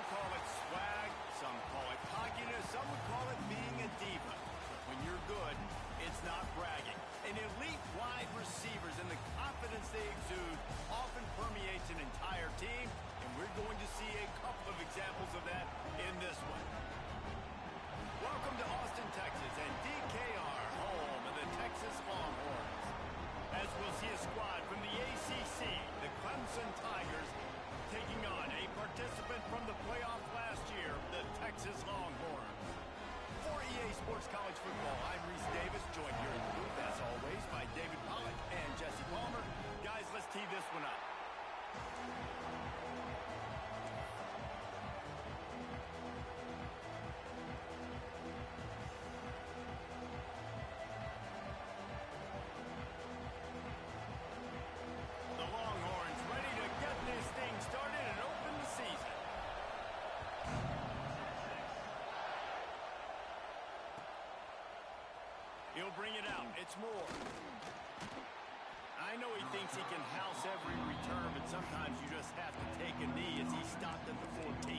call it swag, some call it cockiness, some would call it being a diva. But when you're good, it's not bragging. An elite wide receivers and the confidence they exude often permeates an entire team, and we're going to see a couple of examples of that in this one. Welcome to Austin, Texas, and DKR, home of the Texas Longhorns. As we'll see a squad from the ACC, the Clemson Tigers, taking on a participant from the playoff last year, the Texas Longhorns. For EA Sports College Football, I'm Reese Davis, joined here in the booth, as always, by David Pollack and Jesse Palmer. Guys, let's tee this one up. The Longhorns ready to get this thing started and open the season. He'll bring it out. It's Moore. I know he thinks he can house every return, but sometimes you just have to take a knee as he stopped at the 14.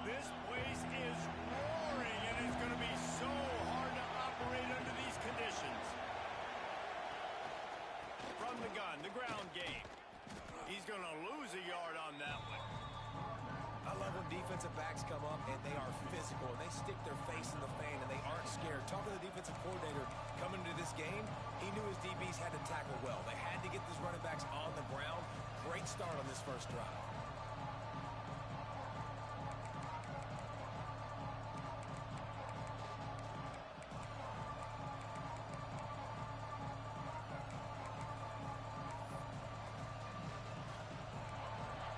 This place is roaring, and it's going to be so hard to operate under these conditions. From the gun, the ground game. He's going to lose a yard on that one. I love when defensive backs come up and they are physical and they stick their face in the fan and they aren't scared. Talking to the defensive coordinator coming into this game, he knew his DBs had to tackle well. They had to get these running backs on the ground. Great start on this first drive.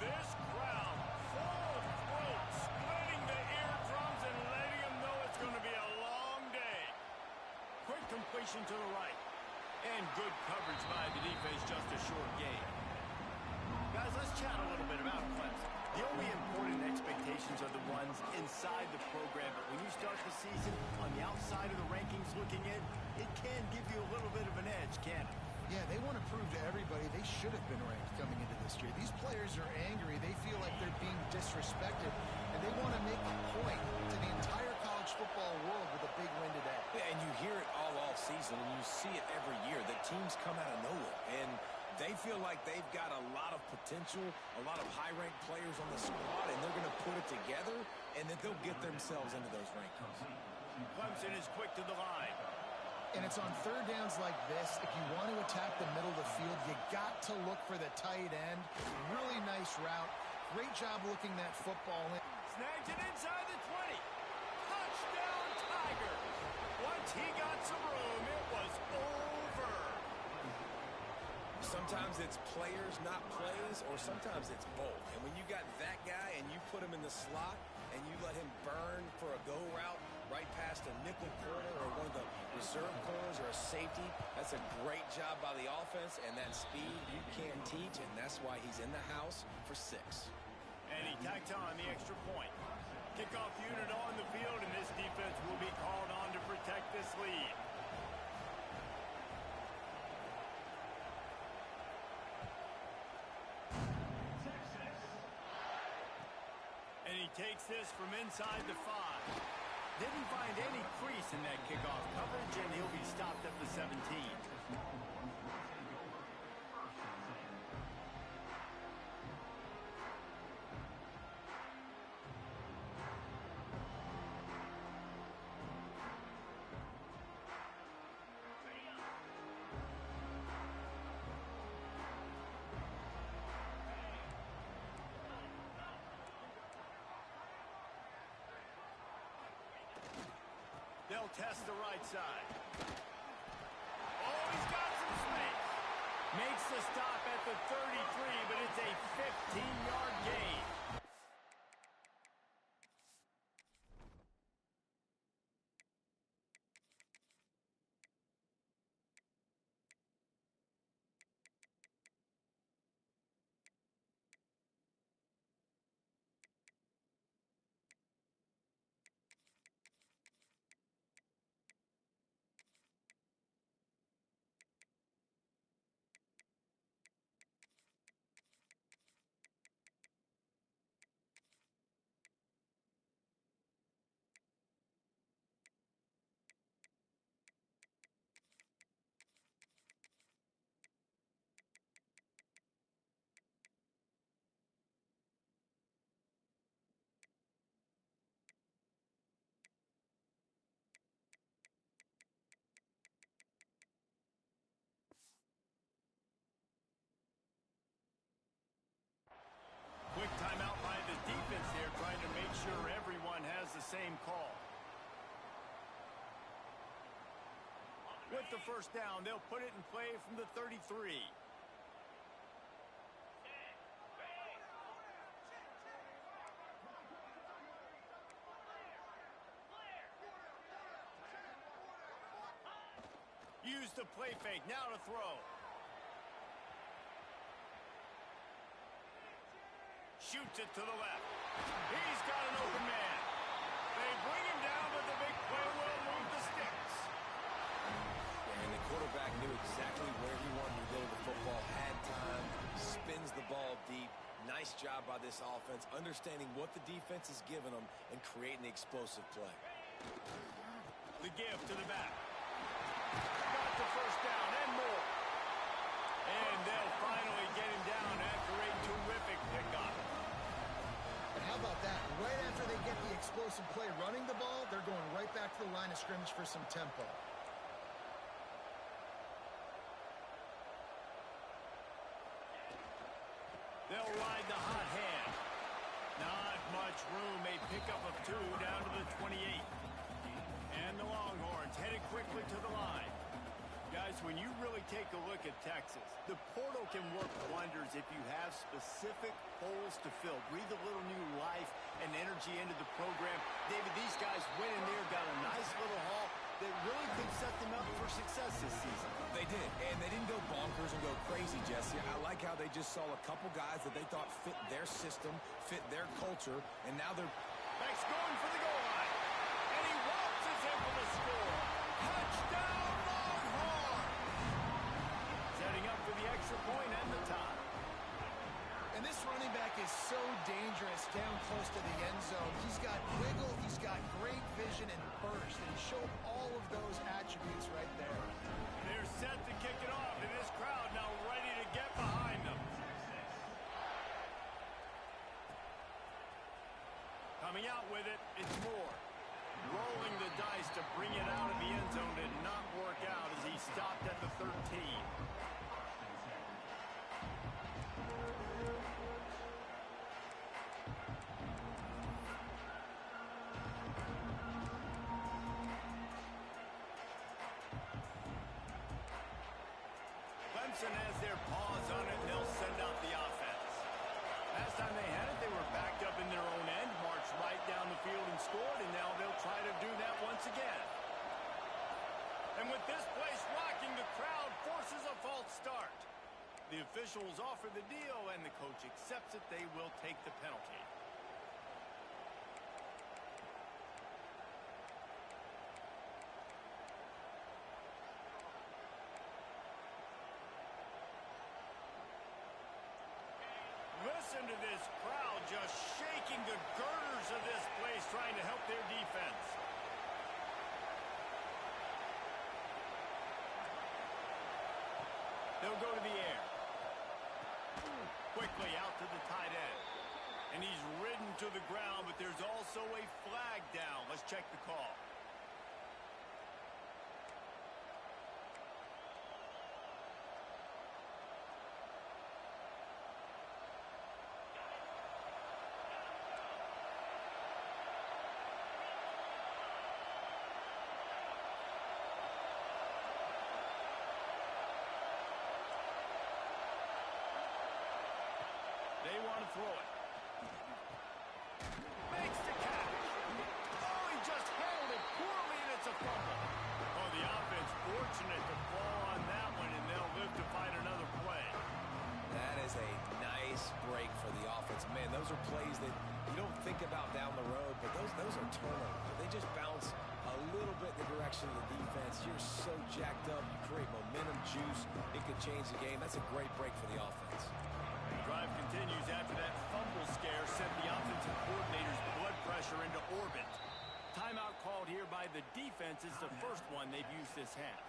This crowd, full throat, splitting the eardrums and letting them know it's going to be a long day. Quick completion to the right. And good coverage by the defense, just a short gain. Guys, let's chat a little bit about Clemson. The only important expectations are the ones inside the program, but when you start the season on the outside of the rankings looking in, it can give you a little bit of an edge, can't it? Yeah, they want to prove to everybody they should have been ranked coming into this year. These players are angry. They feel like they're being disrespected, and they want to make a point to the entire college football world with a big win today. Yeah, and you hear it all off season, and you see it every year. The teams come out of nowhere, and they feel like they've got a lot of potential, a lot of high-ranked players on the squad, and they're going to put it together, and then they'll get themselves into those rankings. Clemson is quick to the line. And it's on third downs like this. If you want to attack the middle of the field, you got to look for the tight end. Really nice route. Great job looking that football in. Snags it inside the 20. Touchdown, Tigers. Once he got some room, it was over. Sometimes it's players, not plays, or sometimes it's both. And when you got that guy and you put him in the slot and you let him burn for a go route right past a nickel corner or one of the reserve corners or a safety, that's a great job by the offense, and that speed you can't teach, and that's why he's in the house for 6. And he tacked on the extra point. Kickoff unit on the field, and this defense will be called on to protect this lead. And he takes this from inside the 5. Didn't find any crease in that kickoff coverage, and he'll be stopped at the 17. They'll test the right side. Oh, he's got some space. Makes the stop at the 33, but it's a 15-yard gain. same call. With the first down, they'll put it in play from the 33. Use the play fake, now to throw. Shoots it to the left. He's got an open man. They bring him down, but the big play will move the sticks. And the quarterback knew exactly where he wanted to go with the football, had time, spins the ball deep. Nice job by this offense, understanding what the defense is giving them and creating the explosive play. The give to the back. Got the first down and more. And they'll finally get him down after a terrific pickup. And how about that? Right after they get the explosive play running the ball, they're going right back to the line of scrimmage for some tempo. They'll ride the hot hand. Not much room. A pickup of 2 down to the 28. And the Longhorns headed quickly to the line. Guys, when you really take a look at Texas, the portal can work wonders if you have specific holes to fill. Breathe a little new life and energy into the program. David, these guys went in there, got a nice little haul that really could set them up for success this season. They did, and they didn't go bonkers and go crazy, Jesse. I like how they just saw a couple guys that they thought fit their system, fit their culture, and now they're... Beck's going for the goal line, and he waltzes in for the score. Touchdown, Longhorns! Setting up for the extra point and the tie. And this running back is so dangerous down close to the end zone. He's got wiggle, he's got great vision and burst, and he showed all of those attributes right there. They're set to kick it off, and this crowd now ready to get behind them. Coming out with it, it's Moore. Rolling the dice to bring it out of the end zone did not work out as he stopped at the 13. Clemson has their paws on it, and they'll send out the offense. Last time they had it, they were backed up in their own end, marched right down the field and scored, and now they'll try to do that once again. And with this place rocking, the crowd forces a false start. The officials offer the deal, and the coach accepts it. They will take the penalty. Listen to this crowd just shaking the girders of this place, trying to help their defense. They'll go to the air. Quickly out to the tight end. And he's ridden to the ground, but there's also a flag down. Let's check the call. They want to throw it. Makes the catch. Oh, he just handled it poorly, and it's a fumble. Oh, the offense fortunate to fall on that one, and they'll live to fight another play. That is a nice break for the offense. Man, those are plays that you don't think about down the road, but those are turnovers. They just bounce a little bit in the direction of the defense. You're so jacked up. You create momentum, juice. It could change the game. That's a great break for the offense. The drive continues after that fumble scare sent the offensive coordinator's blood pressure into orbit. Timeout called here by the defense. It's the first one they've used this half.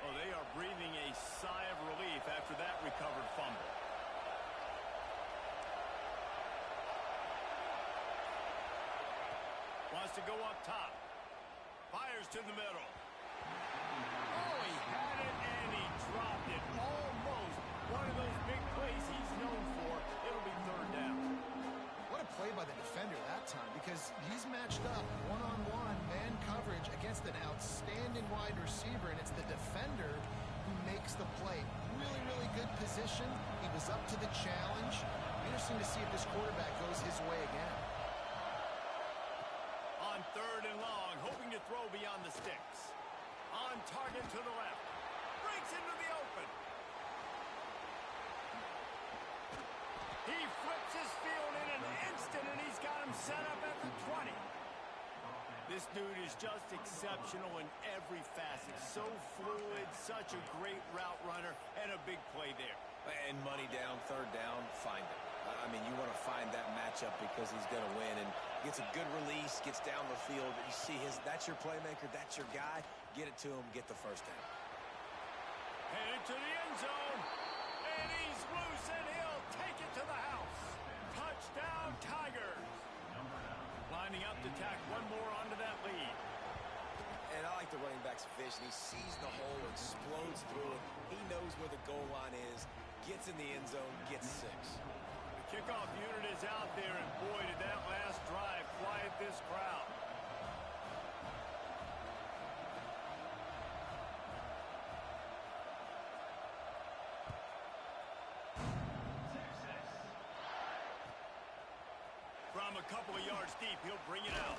Oh, they are breathing a sigh of relief after that recovered fumble. go up top. Fires to the middle. Oh, he had it, and he dropped it. Almost one of those big plays he's known for. It'll be third down. What a play by the defender that time, because he's matched up one-on-one man coverage against an outstanding wide receiver, and it's the defender who makes the play. Really, really good position. He was up to the challenge. Interesting to see if this quarterback goes his way again. On third and long, hoping to throw beyond the sticks. On target to the left. Breaks into the open. He flips his field in an instant, and he's got him set up at the 20. This dude is just exceptional in every facet. So fluid, such a great route runner, and a big play there. And money down, third down, find it. I mean, you want to find that matchup because he's going to win, and gets a good release, gets down the field. You see that's your playmaker, that's your guy. Get it to him, get the first down. Headed to the end zone, and he's loose, and he'll take it to the house. Touchdown, Tigers. Lining up to tack one more onto that lead. And I like the running back's vision. He sees the hole, explodes through it. He knows where the goal line is, gets in the end zone, gets 6. The kickoff unit is out there, and boy, did that last drive quiet this crowd. From a couple of yards deep, he'll bring it out.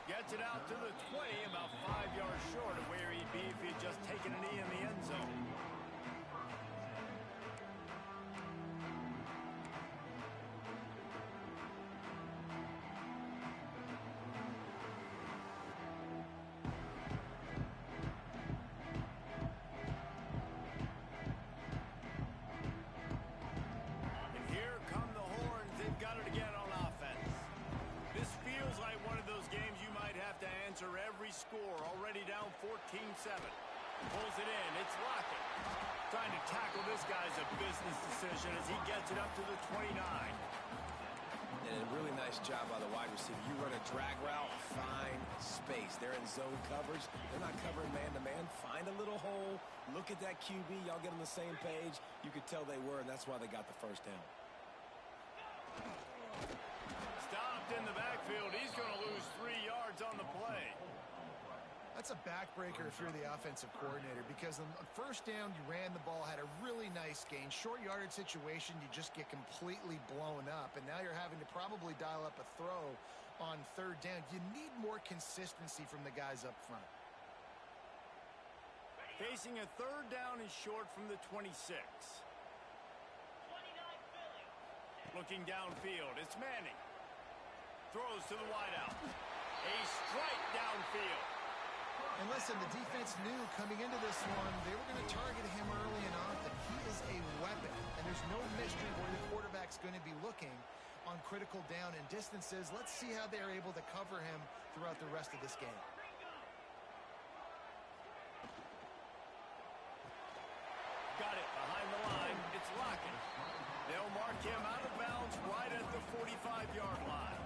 Gets it out to the 20, about 5 yards short of where he'd be if he'd just taken a knee in the end zone. And here come the horns. They've got it again on offense. This feels like one of those games you might have to answer every score. Already down 14-7. Pulls it in. It's Lockett. Trying to tackle this guy's a business decision as he gets it up to the 29. And a really nice job by the wide receiver. You run a drag route, find space. They're in zone coverage. They're not covering man-to-man. Find a little hole. Look at that QB. Y'all get on the same page. You could tell they were, and that's why they got the first down. Stopped in the backfield. He's going to lose 3 yards on the play. That's a backbreaker if you're the offensive coordinator, because on first down, you ran the ball, had a really nice gain. Short yardage situation, you just get completely blown up, and now you're having to probably dial up a throw on third down. You need more consistency from the guys up front. Facing a third down and short from the 26. Looking downfield, it's Manning. Throws to the wideout. A strike downfield. And listen, the defense knew coming into this one, they were going to target him early and often. He is a weapon, and there's no mystery where the quarterback's going to be looking on critical down and distances. Let's see how they're able to cover him throughout the rest of this game. Got it behind the line. It's Lockett. They'll mark him out of bounds right at the 45-yard line.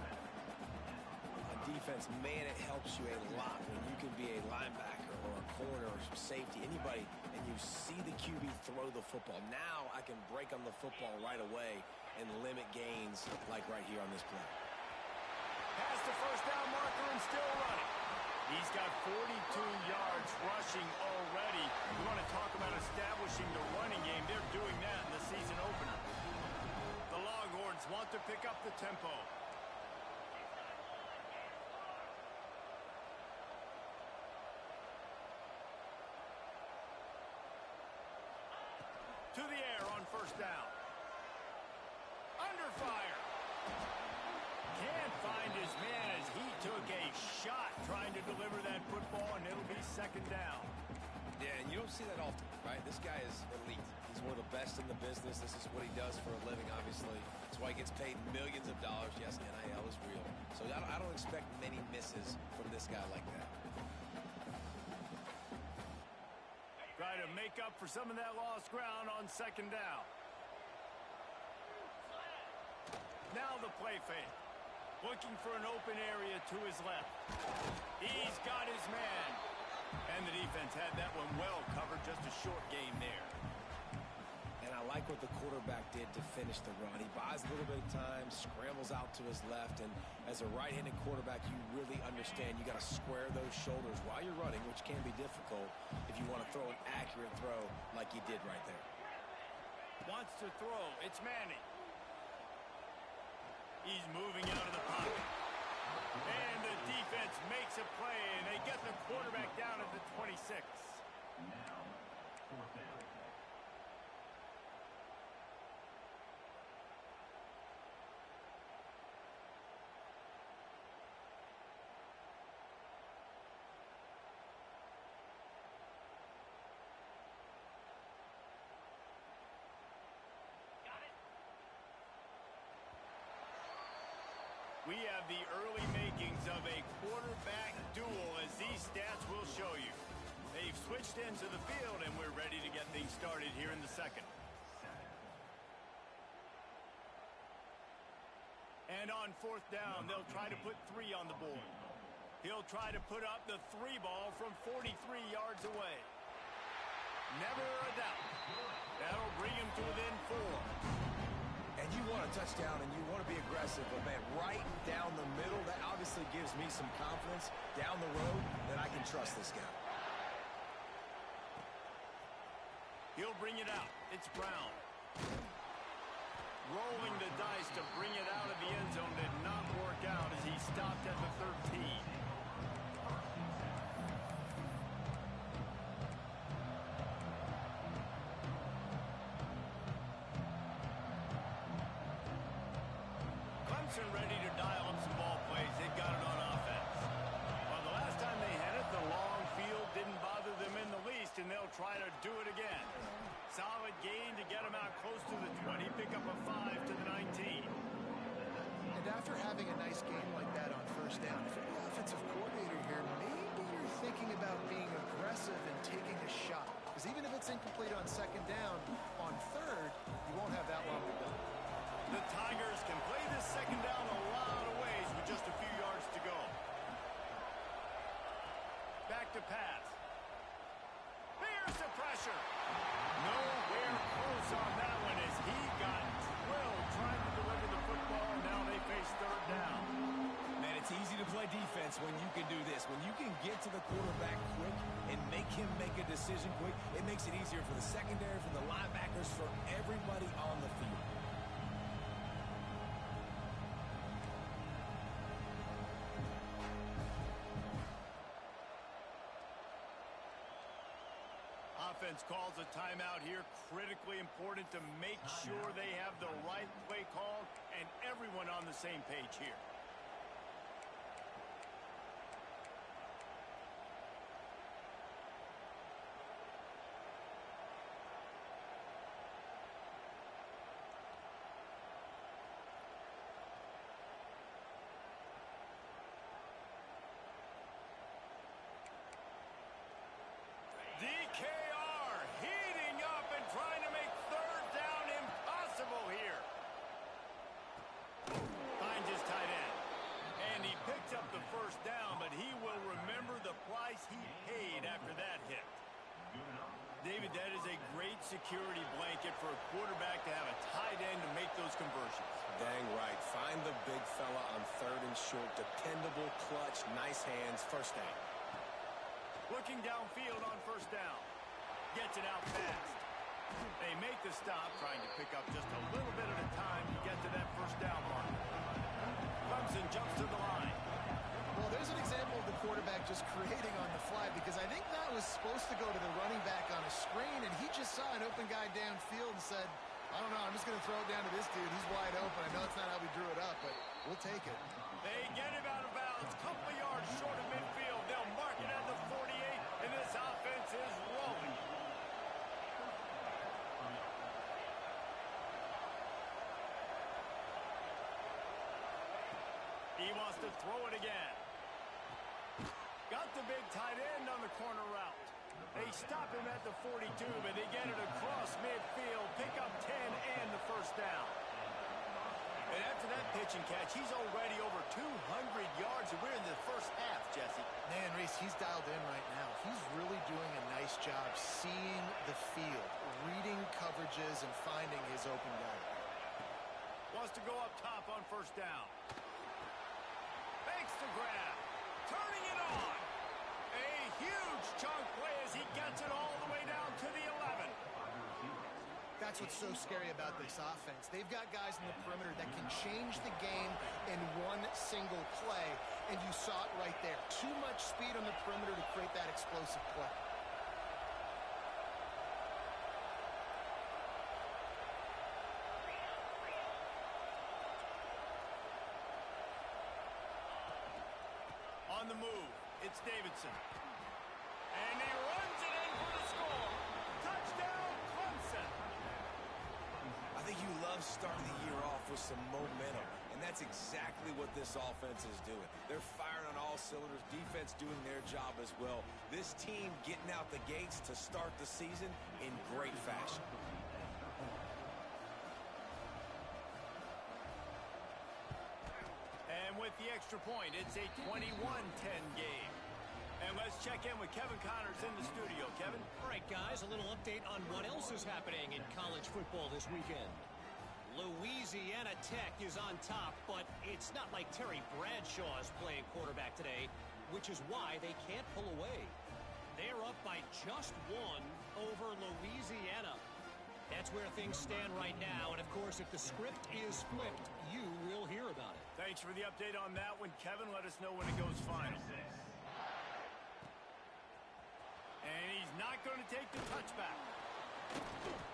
Defense, man, it helps you a lot when you can be a linebacker or a corner or safety, anybody, and you see the QB throw the football. Now I can break on the football right away and limit gains like right here on this play. Past the first down marker and still running. He's got 42 yards rushing already. You want to talk about establishing the running game. They're doing that in the season opener. The Longhorns want to pick up the tempo. To the air on first down. Under fire. Can't find his man as he took a shot trying to deliver that football, and it'll be second down. Yeah, and you don't see that often, right? This guy is elite. He's one of the best in the business. This is what he does for a living, obviously. That's why he gets paid millions of dollars. Yes, NIL is real. So I don't expect many misses from this guy like that. Try to make up for some of that lost ground on second down. Now the play fake. Looking for an open area to his left. He's got his man. And the defense had that one well covered. Just a short gain there. And I like what the quarterback did to finish the run. He buys a little bit of time, scrambles out to his left, and as a right-handed quarterback, you really understand you got to square those shoulders while you're running, which can be difficult if you want to throw an accurate throw like he did right there. Wants to throw. It's Manning. He's moving out of the pocket. And the defense makes a play, and they get the quarterback down at the 26. Now, fourth down. We have the early makings of a quarterback duel, as these stats will show you. They've switched into the field, and we're ready to get things started here in the second. And on fourth down, they'll try to put 3 on the board. He'll try to put up the 3 ball from 43 yards away. Never a doubt. That'll bring him to within 4. And you want a touchdown and you want to be aggressive, but man, right down the middle, that obviously gives me some confidence down the road that I can trust this guy. He'll bring it out. It's Brown. Rolling the dice to bring it out of the end zone did not work out as he stopped at the 13. Clemson ready to dial up some ball plays. They've got it on offense. Well, the last time they had it, the long field didn't bother them in the least, and they'll try to do it again. Solid gain to get them out close to the 20. Pick up a 5 to the 19. And after having a nice game like that on first down, if you're the offensive coordinator here, maybe you're thinking about being aggressive and taking a shot. Because even if it's incomplete on second down, on third, you won't have that long to go. The Tigers can play this second down a lot of ways with just a few yards to go. Back to pass. There's the pressure. Nowhere close on that one as he got drilled trying to deliver the football. Now they face third down. Man, it's easy to play defense when you can do this. When you can get to the quarterback quick and make him make a decision quick, it makes it easier for the secondary, for the linebackers, for everybody on the field. Offense calls a timeout here. Critically important to make sure they have the right play call and everyone on the same page here. DKR heating up and trying to make third down impossible here. Finds his tight end. And he picks up the first down, but he will remember the price he paid after that hit. David, that is a great security blanket for a quarterback to have a tight end to make those conversions. Dang right. Find the big fella on third and short. Dependable, clutch, nice hands, first down. Looking downfield on first down. Gets it out fast. They make the stop, trying to pick up just a little bit at a time to get to that first down mark. Clemson jumps to the line. Well, there's an example of the quarterback just creating on the fly, because I think that was supposed to go to the running back on a screen, and he just saw an open guy downfield and said, I don't know, I'm just going to throw it down to this dude. He's wide open. I know it's not how we drew it up, but we'll take it. They get him out of bounds, couple yards short of midfield. They'll mark it at the 48, and this offense is rolling. He wants to throw it again. Got the big tight end on the corner route. They stop him at the 42, but they get it across midfield. Pick up 10 and the first down. And after that pitch and catch, he's already over 200 yards, and we're in the first half, Jesse. Man, Reese, he's dialed in right now. He's really doing a nice job seeing the field, reading coverages, and finding his open guy. Wants to go up top on first down. Fakes the grab. Turning it on. A huge chunk play as he gets it all the way down to the 11. That's what's so scary about this offense. They've got guys in the perimeter that can change the game in one single play, and you saw it right there. Too much speed on the perimeter to create that explosive play. On the move, it's Davidson. And he runs it in for the score. Touchdown, Clemson. I think you love starting the year off with some momentum, and that's exactly what this offense is doing. They're firing on all cylinders, defense doing their job as well. This team getting out the gates to start the season in great fashion. And with the extra point, it's a 21-10 game. And let's check in with Kevin Connors in the studio. Kevin? All right, guys, a little update on what else is happening in college football this weekend. Louisiana Tech is on top, but it's not like Terry Bradshaw is playing quarterback today, which is why they can't pull away. They're up by just one over Louisiana. That's where things stand right now, and of course, if the script is flipped, you will hear about it. Thanks for the update on that one, Kevin. Let us know when it goes final. And he's not going to take the touchback.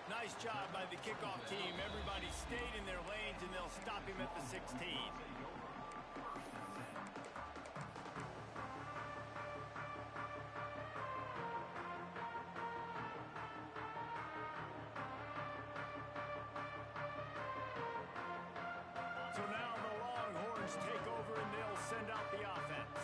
Nice job by the kickoff team. Everybody stayed in their lanes, and they'll stop him at the 16. So now the Longhorns take over, and they'll send out the offense.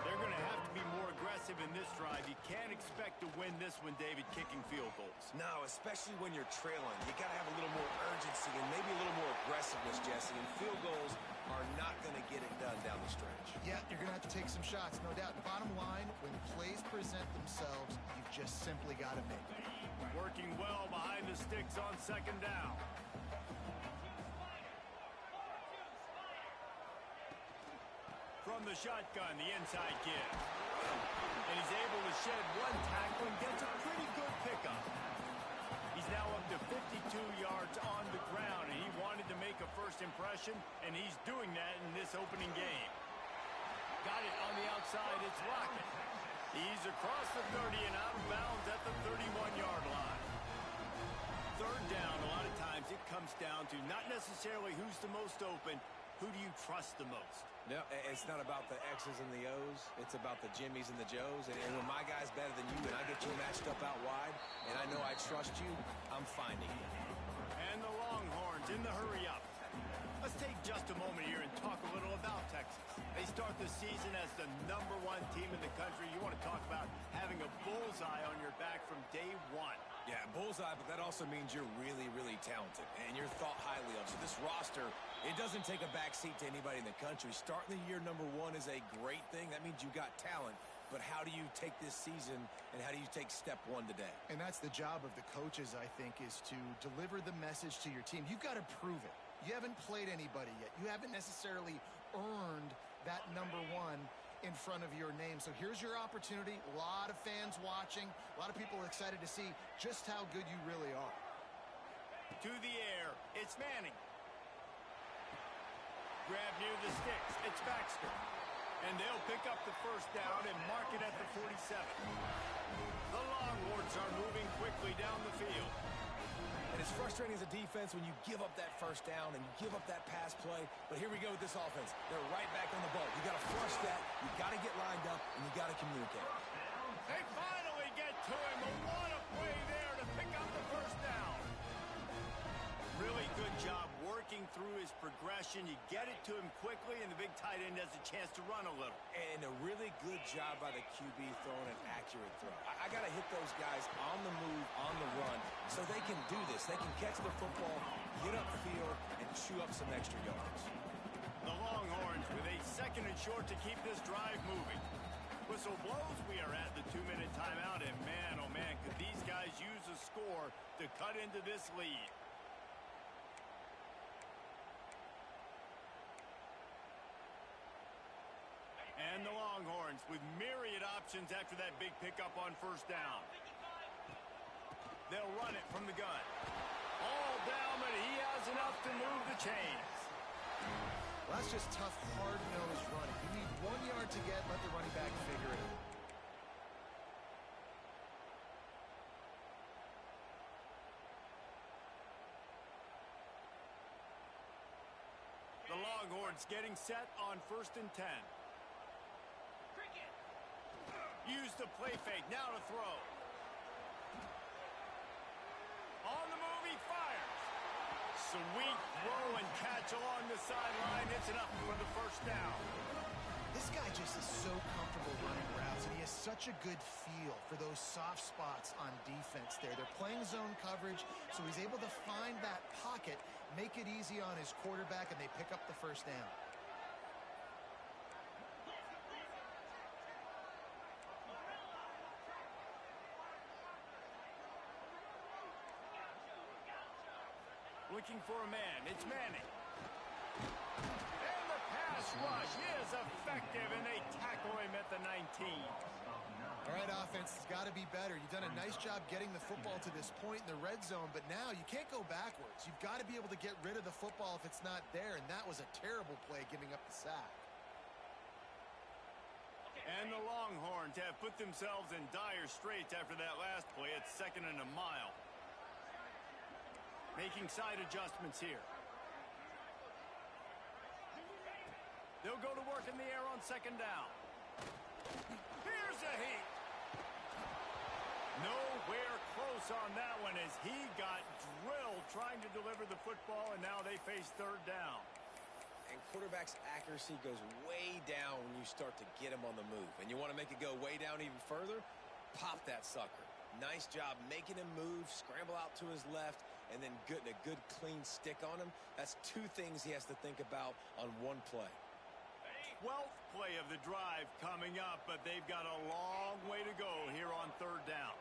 They're going to have to be more aggressive in this drive. You can't expect to win this one, David, kicking field goals. No, especially when you're trailing. You got to have a little more urgency and maybe a little more aggressiveness, Jesse. And field goals are not going to get it done down the stretch. Yeah, you're going to have to take some shots, no doubt. Bottom line, when plays present themselves, you've just simply got to make them. Working well behind the sticks on second down. From the shotgun, the inside give. And he's able to shed one tackle and gets a pretty good pickup. He's now up to 52 yards on the ground, and he wanted to make a first impression, and he's doing that in this opening game. Got it on the outside, it's Lockett. He's across the 30 and out of bounds at the 31-yard line. Third down, a lot of times it comes down to not necessarily who's the most open, who do you trust the most? No, it's not about the X's and the O's. It's about the Jimmies and the Joes. And when my guy's better than you and I get you matched up out wide, and I know I trust you, I'm finding you. And the Longhorns in the hurry up. Let's take just a moment here and talk a little about Texas. They start the season as the #1 team in the country. You want to talk about having a bullseye on your back from day one. Yeah, bullseye, but that also means you're really, really talented, and you're thought highly of. So this roster, it doesn't take a backseat to anybody in the country. Starting the year #1 is a great thing. That means you got talent. But how do you take this season, and how do you take step one today? And that's the job of the coaches, I think, is to deliver the message to your team. You've got to prove it. You haven't played anybody yet. You haven't necessarily earned that #1 in front of your name. So here's your opportunity. A lot of fans watching. A lot of people excited to see just how good you really are. To the air, it's Manning. Grab near the sticks, it's Baxter. And they'll pick up the first down and mark it at the 47. The Longhorns are moving quickly down the field. And it's frustrating as a defense when you give up that first down and you give up that pass play. But here we go with this offense. They're right back on the ball. You got to flush that. You got to get lined up, and you got to communicate. They finally get to him. What a play there to pick up the first down. Really good job working through his progression. You get it to him quickly, and the big tight end has a chance to run a little. And a really good job by the QB throwing an accurate throw. I got to hit those guys on the move, on the run, so they can do this. They can catch the football, get upfield and chew up some extra yards. The Longhorns with a 2nd and short to keep this drive moving. Whistle blows, we are at the 2-minute timeout, and man, oh man, could these guys use a score to cut into this lead. And the Longhorns with myriad options after that big pickup on 1st down. They'll run it from the gun. All down, but he has enough to move the chains. Well, that's just tough, hard-nosed running. You need 1 yard to get, let the running back figure it out. The Longhorns getting set on 1st and 10. Use the play fake, now to throw. On the move, he fires. Sweet throw and catch along the sideline. It's enough for the 1st down. This guy just is so comfortable running routes, and he has such a good feel for those soft spots on defense there. They're playing zone coverage, so he's able to find that pocket, make it easy on his quarterback, and they pick up the 1st down. Looking for a man. It's Manning. And the pass rush is effective, and they tackle him at the 19. All right, offense has got to be better. You've done a nice job getting the football to this point in the red zone, but now you can't go backwards. You've got to be able to get rid of the football if it's not there, and that was a terrible play giving up the sack. And the Longhorns have put themselves in dire straits after that last play. It's 2nd and a mile. Making side adjustments here. They'll go to work in the air on 2nd down. Here's a heat. Nowhere close on that one as he got drilled trying to deliver the football, and now they face 3rd down. And quarterback's accuracy goes way down when you start to get him on the move. And you want to make it go way down even further? Pop that sucker. Nice job making him move, scramble out to his left, and then getting a good clean stick on him. That's 2 things he has to think about on 1 play. 12th play of the drive coming up, but they've got a long way to go here on 3rd down.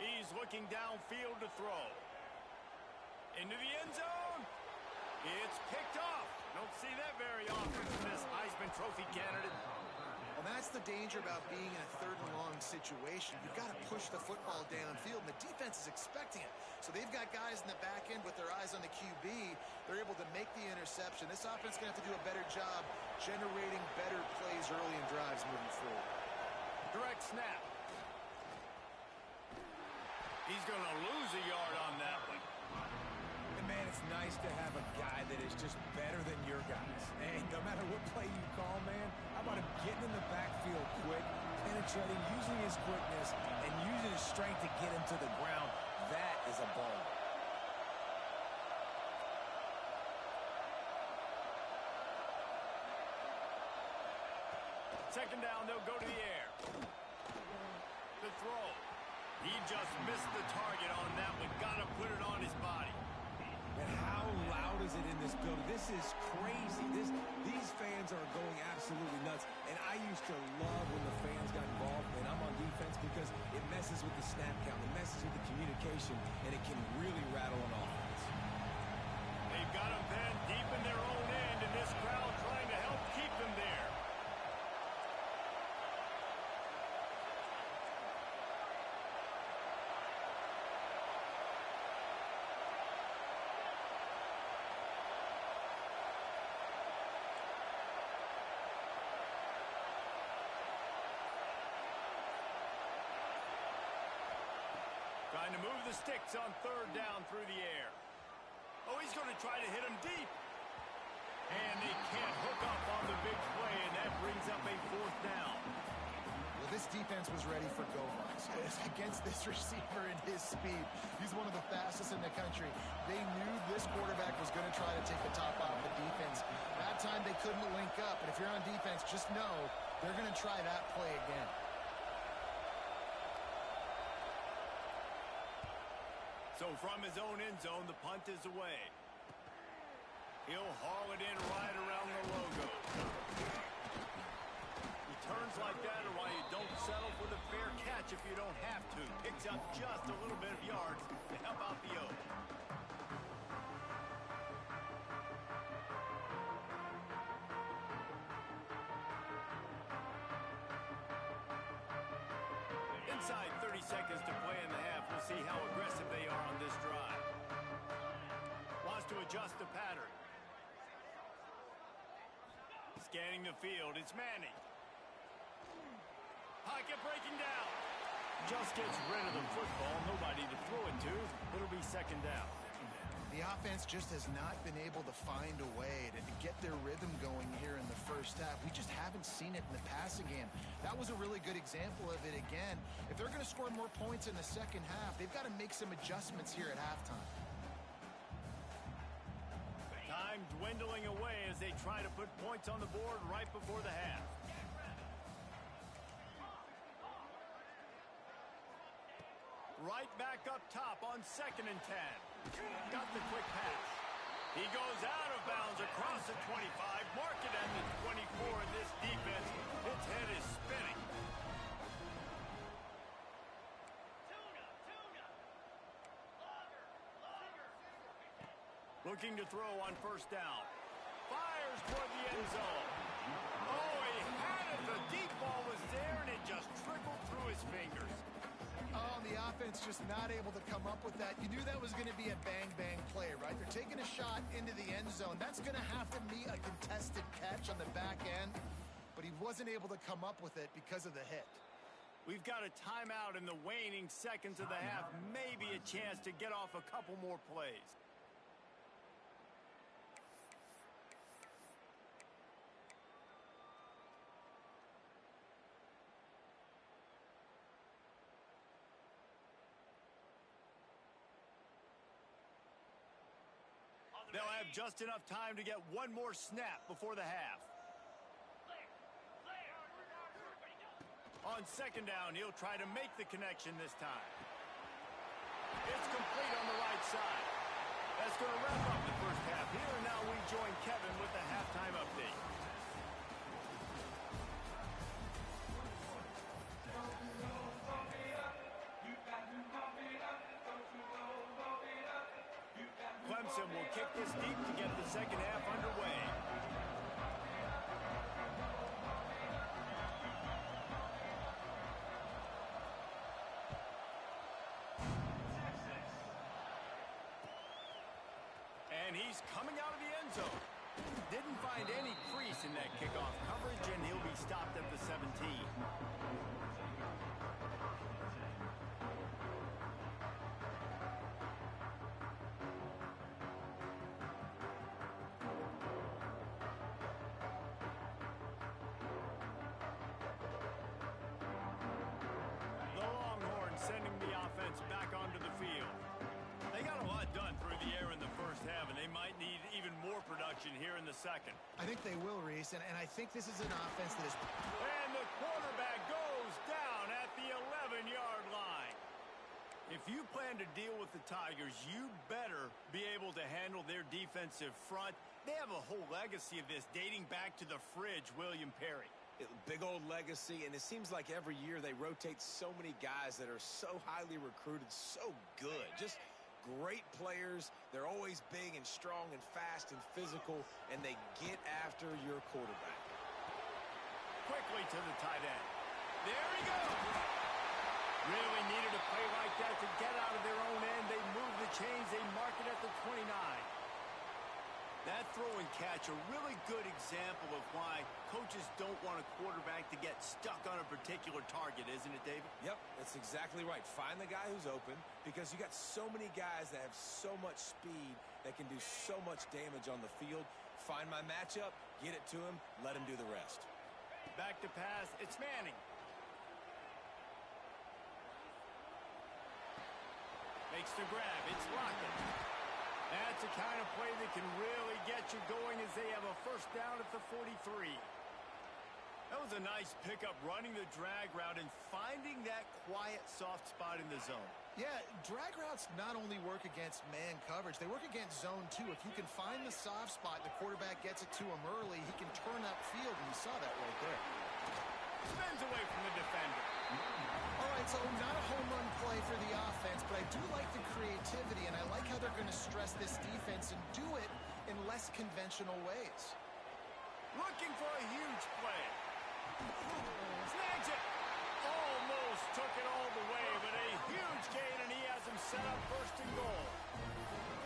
He's looking downfield to throw. Into the end zone. It's picked off. Don't see that very often from this Heisman Trophy candidate. Well, that's the danger about being in a 3rd and long situation. You've got to push the football downfield, and the defense is expecting it. So they've got guys in the back end with their eyes on the QB. They're able to make the interception. This offense is going to have to do a better job generating better plays early in drives moving forward. Direct snap. He's going to lose a yard on that one. And man, it's nice to have a guy that is just better than your guys. And no matter what play you call, man, how about him getting in the backfield quick, penetrating, using his quickness, and using his strength to get him to the ground? That is a ball. Second down, they'll go to the air. The throw. He just missed the target on that one. Got to put it on his body. And how loud is it in this building? This is crazy. These fans are going absolutely nuts. And I used to love when the fans got involved, and I'm on defense because it messes with the snap count. It messes with the communication, and it can really rattle an offense. They've got them pinned deep in their own end, and this crowd trying to help keep them there. Trying to move the sticks on 3rd down through the air. Oh, he's going to try to hit him deep. And they can't hook up on the big play, and that brings up a 4th down. Well, this defense was ready for go lines. Against this receiver and his speed, he's one of the fastest in the country. They knew this quarterback was going to try to take the top off the defense. That time they couldn't link up, and if you're on defense, just know they're going to try that play again. So from his own end zone, the punt is away. He'll haul it in right around the logo. Returns like that are why you don't settle for the fair catch if you don't have to. Picks up just a little bit of yards to help out the O. Inside 30 seconds to play in the half. We'll see how aggressive they are on this drive. Wants to adjust the pattern. Scanning the field, it's Manning. Pocket breaking down. Just gets rid of the football. Nobody to throw it to. It'll be second down. The offense just has not been able to find a way to get their rhythm going here in the first half. We just haven't seen it in the passing game. That was a really good example of it again. If they're going to score more points in the second half, they've got to make some adjustments here at halftime. Time dwindling away as they try to put points on the board right before the half. Right back up top on 2nd and 10. Got the quick pass. He goes out of bounds across the 25. Mark it at the 24 in this defense. Its head is spinning. Looking to throw on first down. Fires toward the end zone. Oh, he had it. The deep ball was there, and it just trickled through his fingers. Oh, the offense just not able to come up with that. You knew that was going to be a bang-bang play, right? They're taking a shot into the end zone. That's going to have to be a contested catch on the back end, but he wasn't able to come up with it because of the hit. We've got a timeout in the waning seconds of the half. Maybe a chance to get off a couple more plays. They'll have just enough time to get one more snap before the half. On second down, he'll try to make the connection this time. It's complete on the right side. That's going to wrap up the first half here, and now we join Kevin with the halftime update. Clemson will kick this deep to get the second half underway. And he's coming out of the end zone. Didn't find any crease in that kickoff coverage, and he'll be stopped at the 17. Sending the offense back onto the field. They got a lot done through the air in the first half, and they might need even more production here in the second. I think they will, Reese, and I think this is an offense that is... And the quarterback goes down at the 11-yard line. If you plan to deal with the Tigers, you better be able to handle their defensive front. They have a whole legacy of this dating back to the fridge, William Perry. Big old legacy, and it seems like every year they rotate so many guys that are so highly recruited, so good. Just great players. They're always big and strong and fast and physical, and they get after your quarterback. Quickly to the tight end. There he goes. Really needed a play like that to get out of their own end. They move the chains. They mark it at the 29. That throw and catch, a really good example of why coaches don't want a quarterback to get stuck on a particular target, isn't it, David? Yep, that's exactly right. Find the guy who's open, because you got so many guys that have so much speed that can do so much damage on the field. Find my matchup, get it to him, let him do the rest. Back to pass, it's Manning. Makes the grab. It's Lockett. That's the kind of play that can really get you going as they have a first down at the 43. That was a nice pickup running the drag route and finding that quiet, soft spot in the zone. Yeah, drag routes not only work against man coverage, they work against zone too. If you can find the soft spot, the quarterback gets it to him early, he can turn upfield, and you saw that right there. Spins away from the defender. All right, so not a home run play for the offense, but I do like the creativity, and I like how they're going to stress this defense and do it in less conventional ways. Looking for a huge play. Snags it. Almost took it all the way, but a huge gain, and he has him set up first and goal.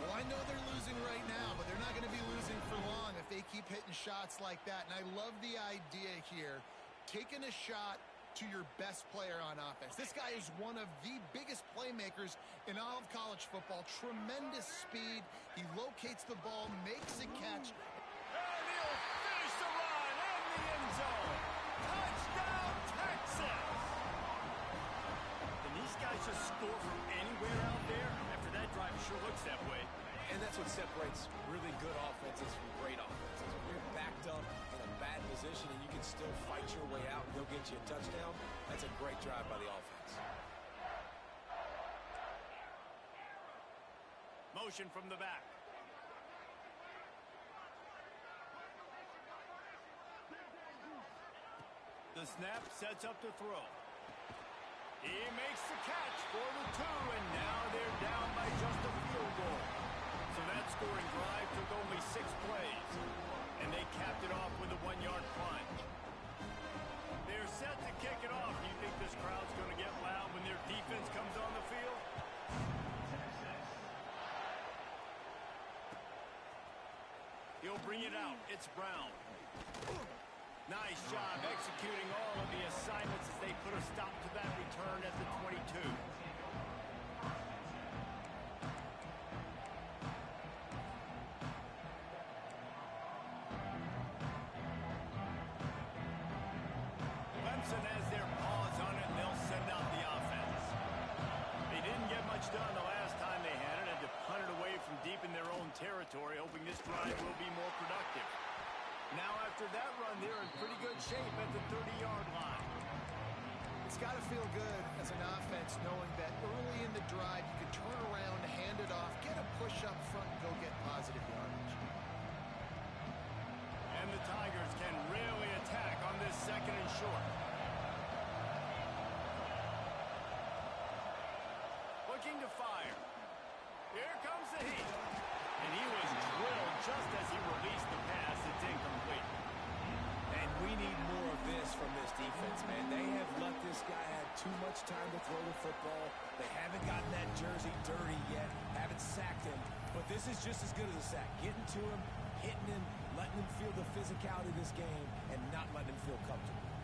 Well, I know they're losing right now, but they're not going to be losing for long if they keep hitting shots like that. And I love the idea here, taking a shot to your best player on offense. This guy is one of the biggest playmakers in all of college football. Tremendous speed. He locates the ball, makes a catch. And he'll finish the run in the end zone. Touchdown, Texas! And these guys just score from anywhere out there. After that drive, sure looks that way. And that's what separates really good offenses from great offenses. When you're backed up in a bad position and you can still fight your way out and they'll get you a touchdown, that's a great drive by the offense. Motion from the back. The snap sets up the throw. He makes the catch for the 2, and now they're down by just a field goal. So that scoring drive took only 6 plays, and they capped it off with a 1-yard plunge. They're set to kick it off. You think this crowd's going to get loud when their defense comes on the field? He'll bring it out. It's Brown. Nice job executing all of the assignments as they put a stop to that return at the 22. Clemson has their paws on it, and they'll send out the offense. They didn't get much done the last time they had it, had to punt it away from deep in their own territory, hoping this drive will be more productive. Now after that run, they're in pretty good shape at the 30-yard line. It's got to feel good as an offense knowing that early in the drive you can turn around, hand it off, get a push up front, and go get positive yardage. And the Tigers can really attack on this second and short. Looking to fire. Here comes the heat. And he was drilled just as he released the pass. It's incomplete. And we need more of this from this defense, man. They have let this guy have too much time to throw the football. They haven't gotten that jersey dirty yet, haven't sacked him. But this is just as good as a sack. Getting to him, hitting him, letting him feel the physicality of this game, and not letting him feel comfortable.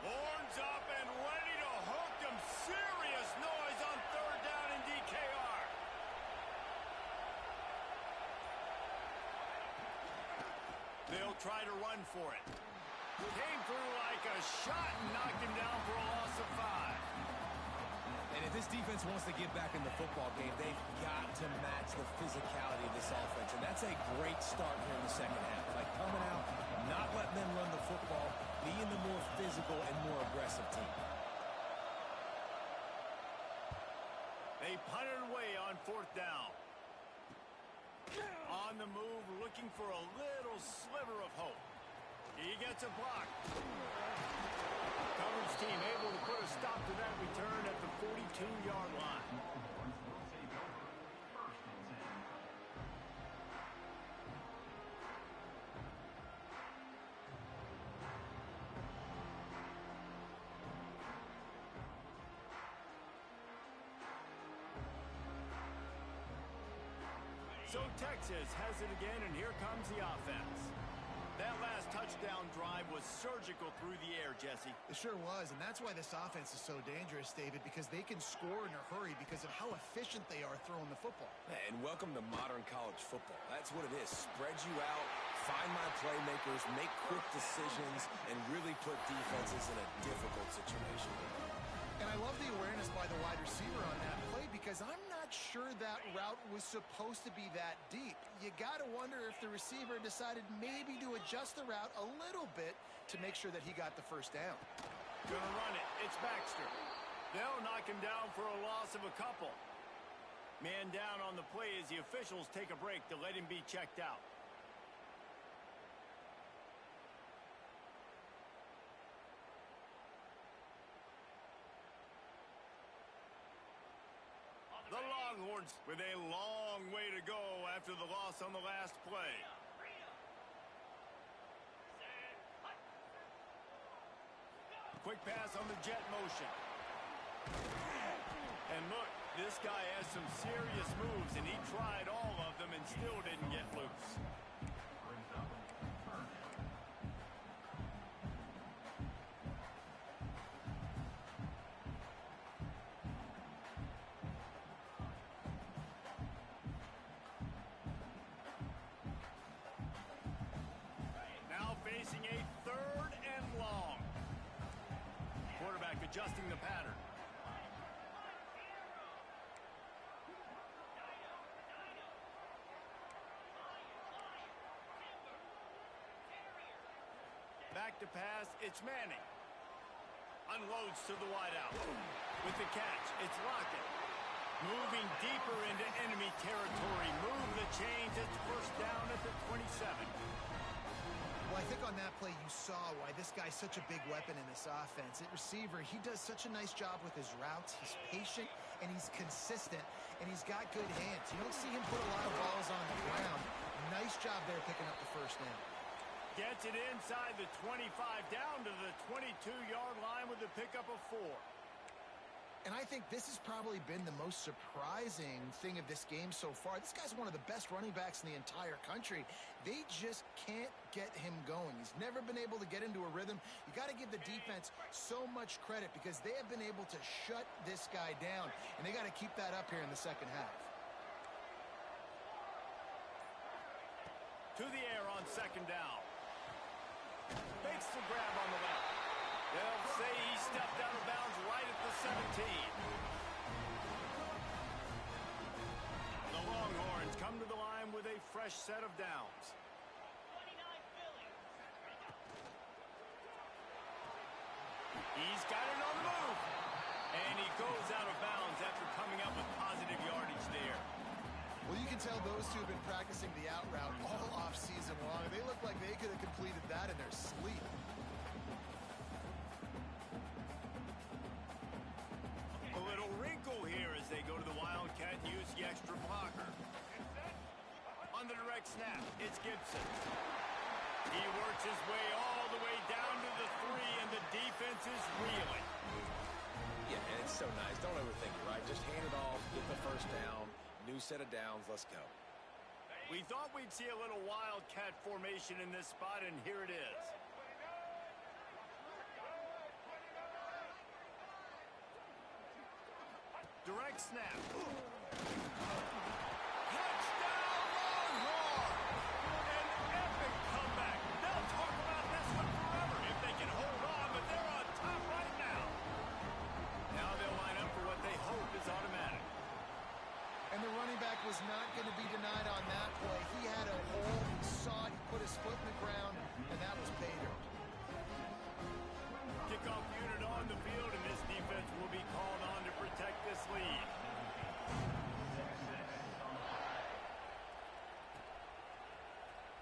Horns up and ready to hook them. Serious noise on third down in DKR. They'll try to run for it. Came through like a shot and knocked him down for a loss of 5. And if this defense wants to get back in the football game, they've got to match the physicality of this offense. And that's a great start here in the second half. Like coming out, not letting them run the football, being the more physical and more aggressive team. They punted away on 4th down. On the move, looking for a little sliver of hope. He gets a block. Coverage team able to put a stop to that return at the 42-yard line. So Texas has it again, and here comes the offense. That last touchdown drive was surgical through the air, Jesse. It sure was, and that's why this offense is so dangerous, David, because they can score in a hurry because of how efficient they are throwing the football. And welcome to modern college football. That's what it is. Spread you out, find my playmakers, make quick decisions, and really put defenses in a difficult situation. And I love the awareness by the wide receiver on that play because I'm not sure that route was supposed to be that deep. You got to wonder if the receiver decided maybe to adjust the route a little bit to make sure that he got the first down. Gonna run it. It's Baxter. They'll knock him down for a loss of a couple. Man down on the play as the officials take a break to let him be checked out. The Longhorns with a long way to go after the loss on the last play. Quick pass on the jet motion. And look, this guy has some serious moves, and he tried all of them and still didn't get loose. Now facing a 3rd and long. Quarterback adjusting the pattern. Back to pass, it's Manning. Unloads to the wideout. With the catch, it's Lockett. Moving deeper into enemy territory. Move the chains, it's first down at the 27. Well, I think on that play you saw why this guy's such a big weapon in this offense. At receiver, he does such a nice job with his routes. He's patient, and he's consistent, and he's got good hands. You don't see him put a lot of balls on the ground. Nice job there picking up the first down. Gets it inside the 25, down to the 22-yard line with a pickup of 4. And I think this has probably been the most surprising thing of this game so far. This guy's one of the best running backs in the entire country. They just can't get him going. He's never been able to get into a rhythm. You got to give the defense so much credit because they have been able to shut this guy down, and they got to keep that up here in the second half. To the air on 2nd down. Makes the grab on the left. They'll say he stepped out of bounds right at the 17. The Longhorns come to the line with a fresh set of downs. He's got it on the move. And he goes out of bounds after coming up with positive yardage there. Well, you can tell those two have been practicing the out route all off-season long. They look like they could have completed that in their sleep. A little wrinkle here as they go to the Wildcat and use the extra blocker. On the direct snap, it's Gibson. He works his way all the way down to the 3, and the defense is reeling. Yeah, and it's so nice. Don't overthink it, right? Just hand it off, get the first down. New set of downs. Let's go. We thought we'd see a little Wildcat formation in this spot, and here it is. Direct snap. Touchdown, Longhorn! An epic comeback. They'll talk about this one forever if they can hold on, but they're on top right now. Now they'll line up for what they hope is automatic. And the running back was not going to be denied on that play. He had a hole, he saw it, he put his foot in the ground, and that was pay dirt. Kickoff unit on the field, and this defense will be called on to protect this lead.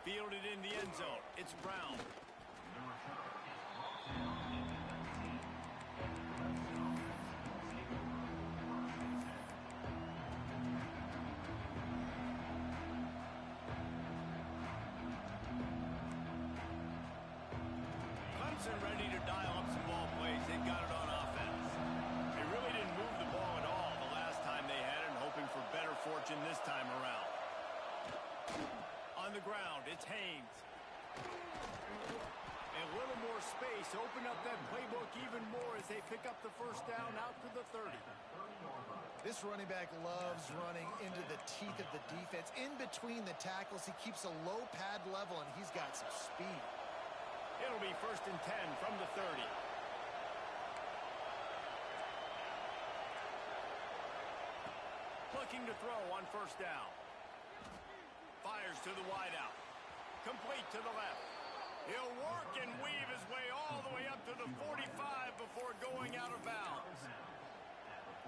Fielded in the end zone. It's Brown. Clemson ready to dial up some ball plays. They've got it on offense. They really didn't move the ball at all the last time they had it, and hoping for better fortune this time around. On the ground, it's Haynes. And a little more space. Open up that playbook even more as they pick up the first down out to the 30. This running back loves running into the teeth of the defense. In between the tackles, he keeps a low pad level, and he's got some speed. It'll be 1st and 10 from the 30. Looking to throw on 1st down. Fires to the wideout. Complete to the left. He'll work and weave his way all the way up to the 45 before going out of bounds.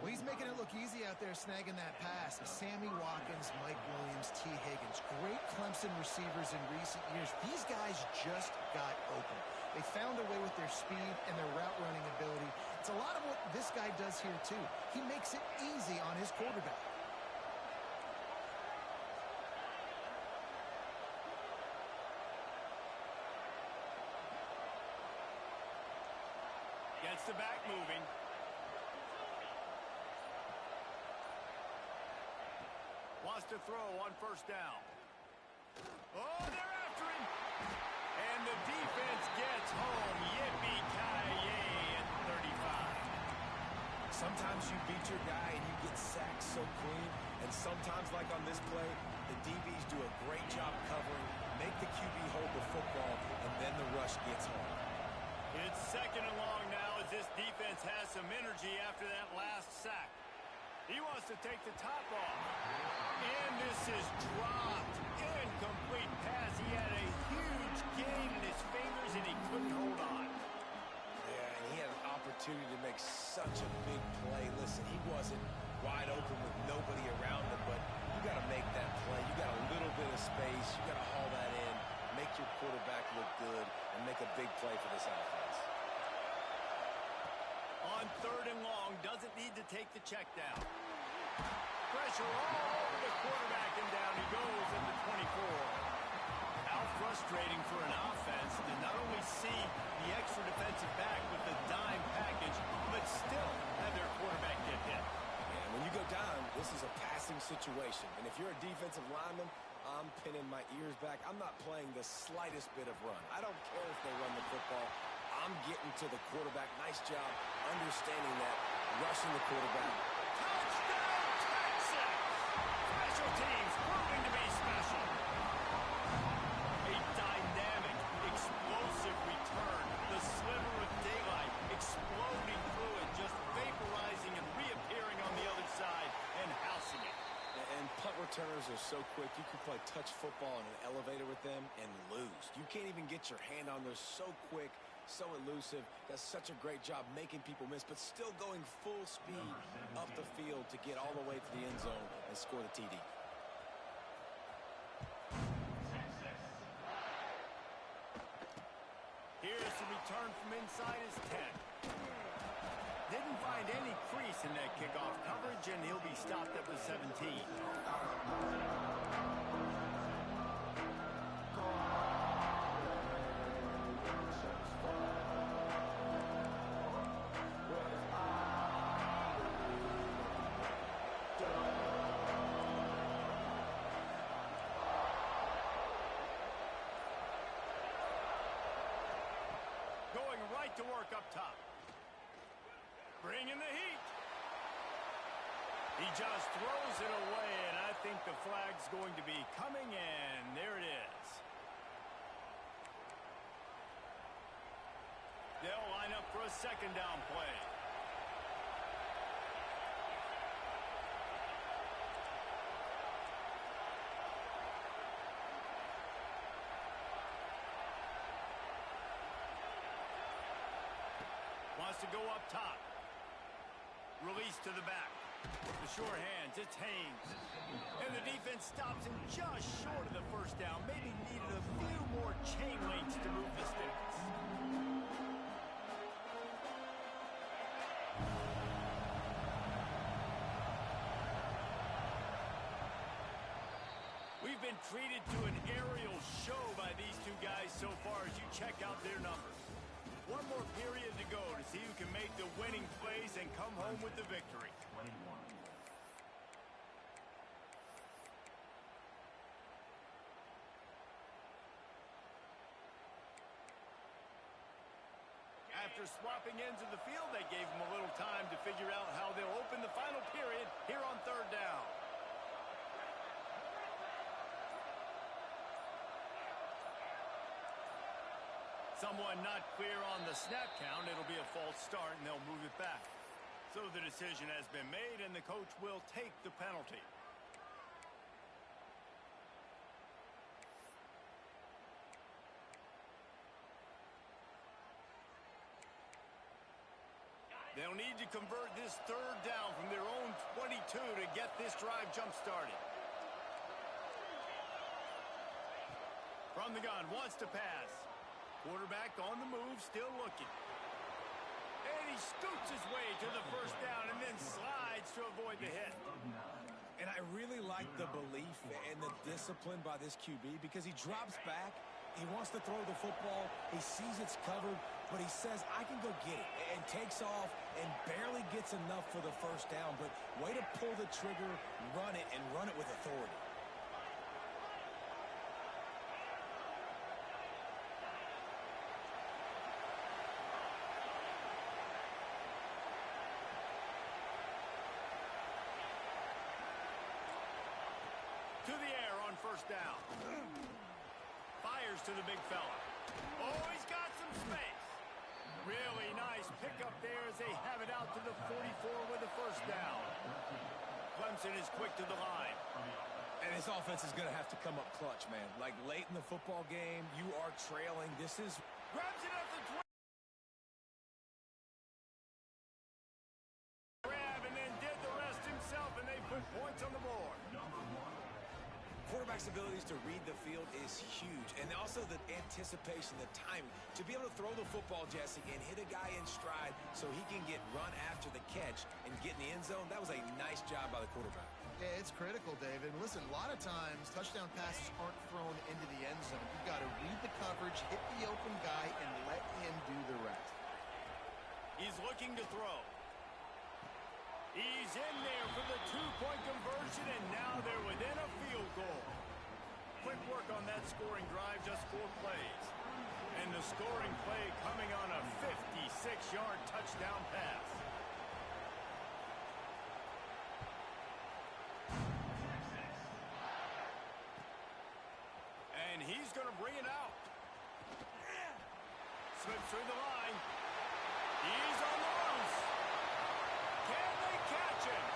Well, he's making it look easy out there snagging that pass. Sammy Watkins, Mike Williams, T. Higgins. Great Clemson receivers in recent years. These guys just got open. They found a way with their speed and their route running ability. It's a lot of what this guy does here, too. He makes it easy on his quarterback. Gets the back moving. Wants to throw on 1st down. Oh, they're after him. And the defense gets home. Yippee-ki-yay at 35. Sometimes you beat your guy and you get sacked so clean. And sometimes, like on this play, the DBs do a great job covering, make the QB hold the football, and then the rush gets home. It's 2nd and long now as this defense has some energy after that last sack. He wants to take the top off. And this is dropped. Incomplete pass. He had a huge gain in his fingers and he couldn't hold on. Yeah, and he had an opportunity to make such a big play. Listen, he wasn't wide open with nobody around him, but you got to make that play. You got a little bit of space. You got to haul that in, make your quarterback look good, and make a big play for this offense. On 3rd and long, doesn't need to take the check down. Pressure all over the quarterback, and down he goes at the 24. How frustrating for an offense to not only see the extra defensive back with the dime package, but still have their quarterback get hit. And when you go down, this is a passing situation. And if you're a defensive lineman, I'm pinning my ears back. I'm not playing the slightest bit of run. I don't care if they run the football. I'm getting to the quarterback. Nice job understanding that, rushing the quarterback. Touchdown, Texas! Special teams proving to be special. A dynamic, explosive return. The sliver of daylight exploding through it, just vaporizing and reappearing on the other side and housing it. And punt returners are so quick. You can play touch football in an elevator with them and lose. You can't even get your hand on. They're so quick, so elusive. Does such a great job making people miss, but still going full speed up the field to get all the way to the end zone and score the TD. Here's the return from inside his 10. Didn't find any crease in that kickoff coverage, and he'll be stopped at the 17. Going right to work up top. Bringing the heat. He just throws it away, and I think the flag's going to be coming, and there it is. They'll line up for a 2nd down play. Wants to go up top. Release to the back. The sure hands, it's Haynes. And the defense stops him just short of the 1st down. Maybe needed a few more chain links to move the sticks. We've been treated to an aerial show by these two guys so far as you check out their numbers. One more period to go to see who can make the winning plays and come home with the victory. 21. After swapping ends of the field, they gave them a little time to figure out how they'll open the final period here on third down. Someone not clear on the snap count. It'll be a false start, and they'll move it back. So the decision has been made, and the coach will take the penalty. They'll need to convert this third down from their own 22 to get this drive jump-started. From the gun, wants to pass. Quarterback on the move, still looking. And he scoots his way to the first down and then slides to avoid the hit. And I really like the belief and the discipline by this QB because he drops back. He wants to throw the football. He sees it's covered, but he says, I can go get it, and takes off and barely gets enough for the first down. But way to pull the trigger, run it, and run it with authority. To the air on first down. Fires to the big fella. Oh, he's got some space. Really nice pickup there as they have it out to the 44 with the first down. Clemson is quick to the line. And this offense is going to have to come up clutch, man. Like late in the football game, you are trailing. This is... Grabs it at the 20. Grab and then did the rest himself, and they put points on the board. Quarterback's abilities to read the field is huge, and also the anticipation, the timing. To be able to throw the football, Jesse, and hit a guy in stride so he can get run after the catch and get in the end zone, that was a nice job by the quarterback. Yeah, it's critical, David. Listen, a lot of times touchdown passes aren't thrown into the end zone. You've got to read the coverage, hit the open guy, and let him do the rest. He's looking to throw. He's in there for the two-point conversion, and now they're within a field goal. Quick work on that scoring drive, just 4 plays. And the scoring play coming on a 56-yard touchdown pass. And he's going to bring it out. Slips through the line. He's on the loose. Can they catch him?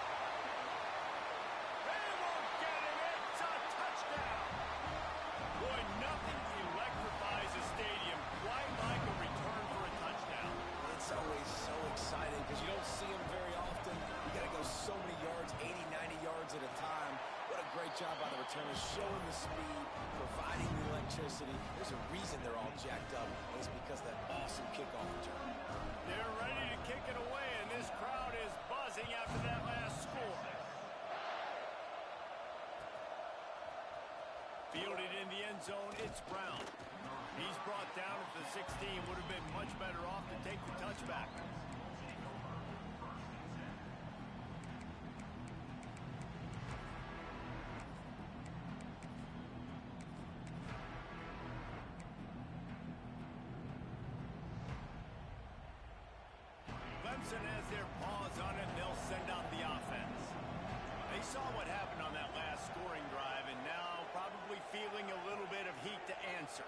They won't get him. It's a touchdown. Boy, nothing electrifies a stadium quite like a return for a touchdown. It's always so exciting because you don't see them very often. You got to go so many yards, 80, 90 yards at a time. What a great job by the returners, showing the speed, providing the electricity. There's a reason they're all jacked up, and it's because of that awesome kickoff return. They're ready to kick it away, and this crowd is buzzing after that last score. Fielded in the end zone, it's Brown. He's brought down at the 16, would have been much better off to take the touchback. Clemson has their paws on it, and they'll send out the offense. They saw what happened on that last scoring drive, and now probably feeling a little bit of heat to answer.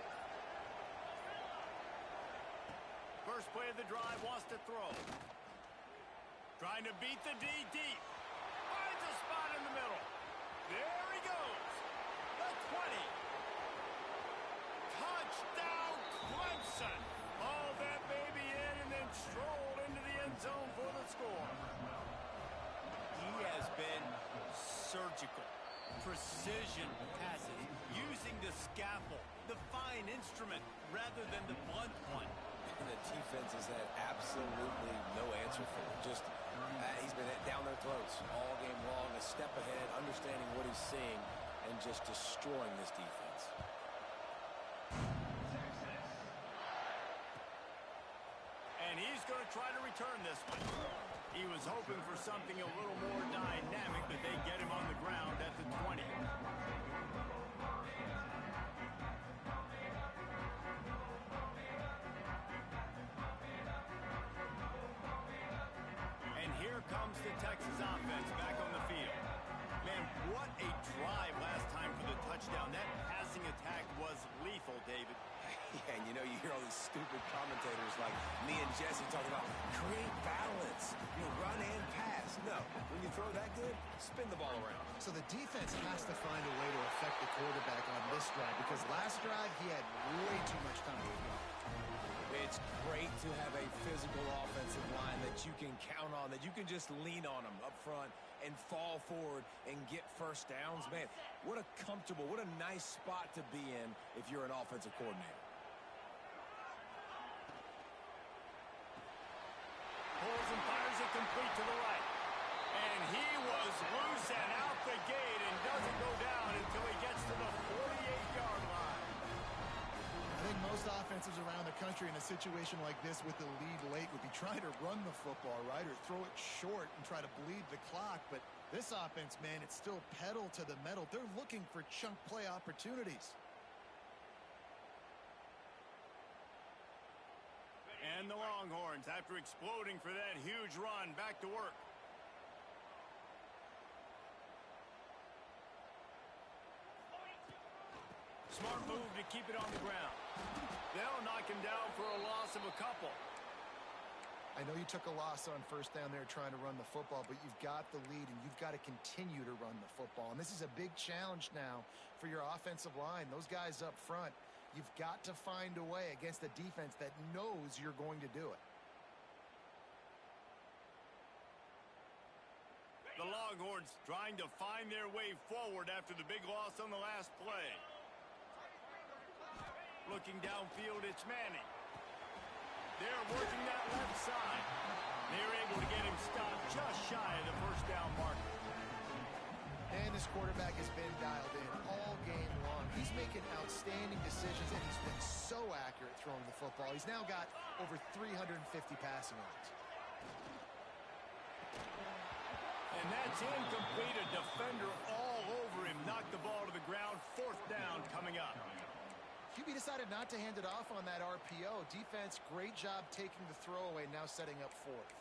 First play of the drive, wants to throw. Trying to beat the D deep. Finds a spot in the middle. There he goes. The 20. Touchdown, Clemson. Haul that baby in and then strolled into the end zone for the score. He has been surgical. Precision passes, using the scalpel, the fine instrument, rather than the blunt one. And the defense has had absolutely no answer for him. Just, he's been down their throats all game long, a step ahead, understanding what he's seeing, and just destroying this defense. And he's going to try to return this one. He was hoping for something a little more dynamic, but they get him on the ground at the 20. Texas offense back on the field. Man, what a drive last time for the touchdown. That passing attack was lethal, David. Yeah, and you know, you hear all these stupid commentators like me and Jesse talking about create balance, run and pass. No, when you throw that good, spin the ball around. So the defense has to find a way to affect the quarterback on this drive because last drive he had way too much time to throw. It's great to have a physical offensive line that you can count on, that you can just lean on them up front and fall forward and get first downs. Man, what a comfortable, what a nice spot to be in if you're an offensive coordinator. Pulls and fires it complete to the right. And he was loose and out the gate and doesn't go down until he gets to the 48-yard line. I think most offenses around the country in a situation like this with the lead late would be trying to run the football, right, or throw it short and try to bleed the clock. But this offense, man, it's still pedal to the metal. They're looking for chunk play opportunities. And the Longhorns, after exploding for that huge run, back to work. Smart move to keep it on the ground. They'll knock him down for a loss of a couple. I know you took a loss on first down there trying to run the football, but you've got the lead and you've got to continue to run the football. And this is a big challenge now for your offensive line. Those guys up front, you've got to find a way against a defense that knows you're going to do it. The Longhorns trying to find their way forward after the big loss on the last play. Looking downfield, it's Manning. They're working that left side. They're able to get him stopped just shy of the first down marker. And this quarterback has been dialed in all game long. He's making outstanding decisions, and he's been so accurate throwing the football. He's now got over 350 passing yards. And that's incomplete. A defender all over him. Knocked the ball to the ground. Fourth down coming up. QB decided not to hand it off on that RPO. Defense, great job taking the throwaway, now setting up fourth.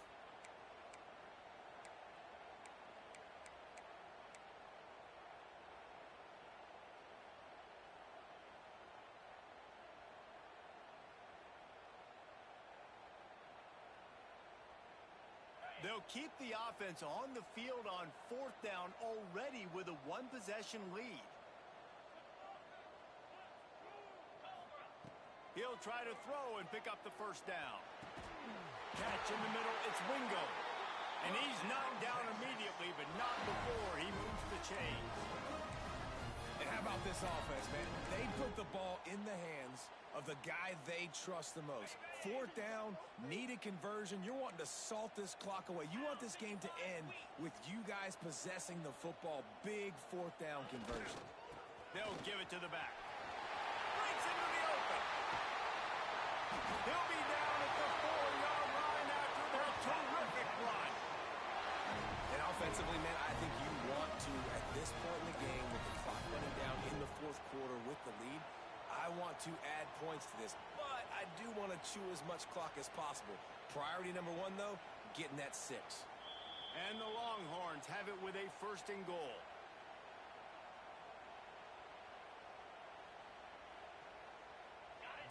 They'll keep the offense on the field on fourth down already with a one-possession lead. He'll try to throw and pick up the first down. Catch in the middle, it's Wingo. And he's knocked down immediately, but not before he moves the chains. And how about this offense, man? They put the ball in the hands of the guy they trust the most. Fourth down, needed conversion. You're wanting to salt this clock away. You want this game to end with you guys possessing the football. Big fourth down conversion. They'll give it to the back. Breaks into the open. He'll be down at the 4-yard line after their terrific run. And offensively, man, I think you want to, at this point in the game, with the clock running down in the fourth quarter with the lead, I want to add points to this, but I do want to chew as much clock as possible. Priority number one, though, getting that 6. And the Longhorns have it with a first and goal.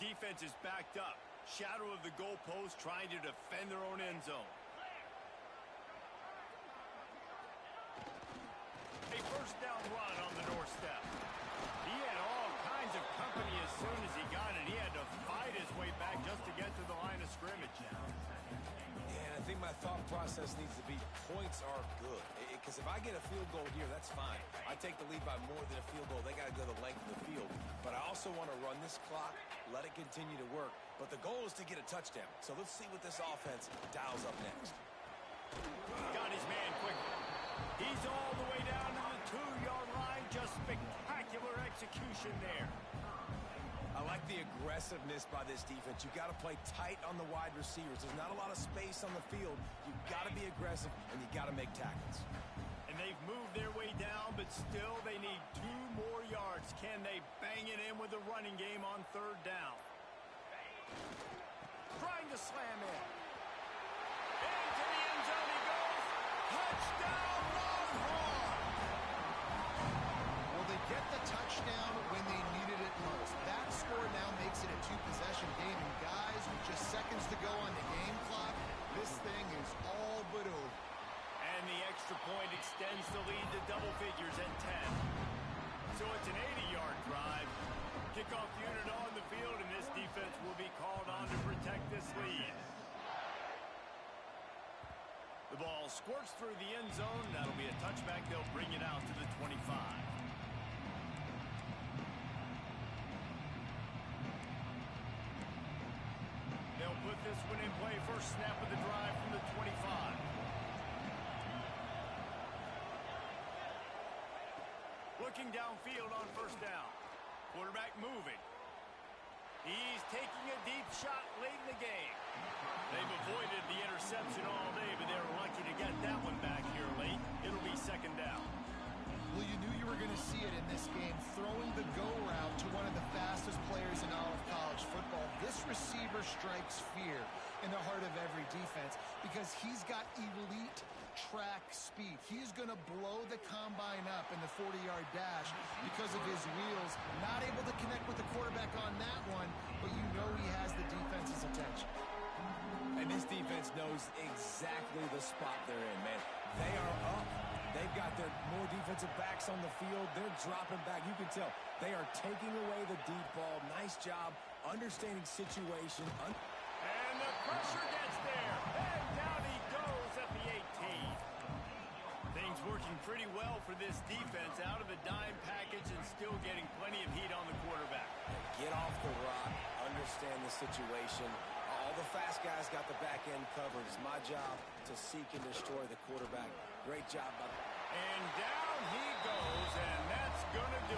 Defense is backed up. Shadow of the goalpost trying to defend their own end zone. A first down run on the doorstep. He had all kinds of company as soon as he got it. He had to fight his way back just to get to the line of scrimmage. Yeah, I think my thought process needs to be points are good. Because if I get a field goal here, that's fine. I take the lead by more than a field goal. They got to go the length of the field. But I also want to run this clock, let it continue to work. But the goal is to get a touchdown. So let's see what this offense dials up next. Got his man quickly. He's all the way down to the 2-yard line. Just spectacular execution there. I like the aggressiveness by this defense. You've got to play tight on the wide receivers. There's not a lot of space on the field. You've got to be aggressive, and you've got to make tackles. And they've moved their way down, but still they need 2 more yards. Can they bang it in with the running game on third down? Trying to slam in. Into the end zone he goes. Touchdown, Longhorn! Well, they get the touchdown when they needed it most. That score now makes it a two-possession game, and guys, with just seconds to go on the game clock, this thing is all but over. And the extra point extends the lead to double figures at 10. So it's an 80-yard drive. Kickoff unit on the field, and this defense will be called on to protect this lead. The ball squirts through the end zone. That'll be a touchback. They'll bring it out to the 25. They'll put this one in play. First snap of the drive from the 25. Looking downfield on first down. Quarterback moving. He's taking a deep shot late in the game. They've avoided the interception all day, but they were lucky to get that one back here late. It'll be second down. Well, you knew you were going to see it in this game, throwing the go route to one of the fastest players in all of college football. This receiver strikes fear in the heart of every defense because he's got elite track speed. He's going to blow the combine up in the 40-yard dash because of his wheels. Not able to connect with the quarterback on that one, but you know he has the defense's attention. And this defense knows exactly the spot they're in, man. They are up. They've got their more defensive backs on the field. They're dropping back. You can tell they are taking away the deep ball. Nice job understanding situation. And the pressure gets there. And down he goes at the 18. Things working pretty well for this defense. Out of the dime package and still getting plenty of heat on the quarterback. Get off the rock. Understand the situation. All the fast guys got the back end covered. It's my job to seek and destroy the quarterback. Great job. And down he goes, and that's going to do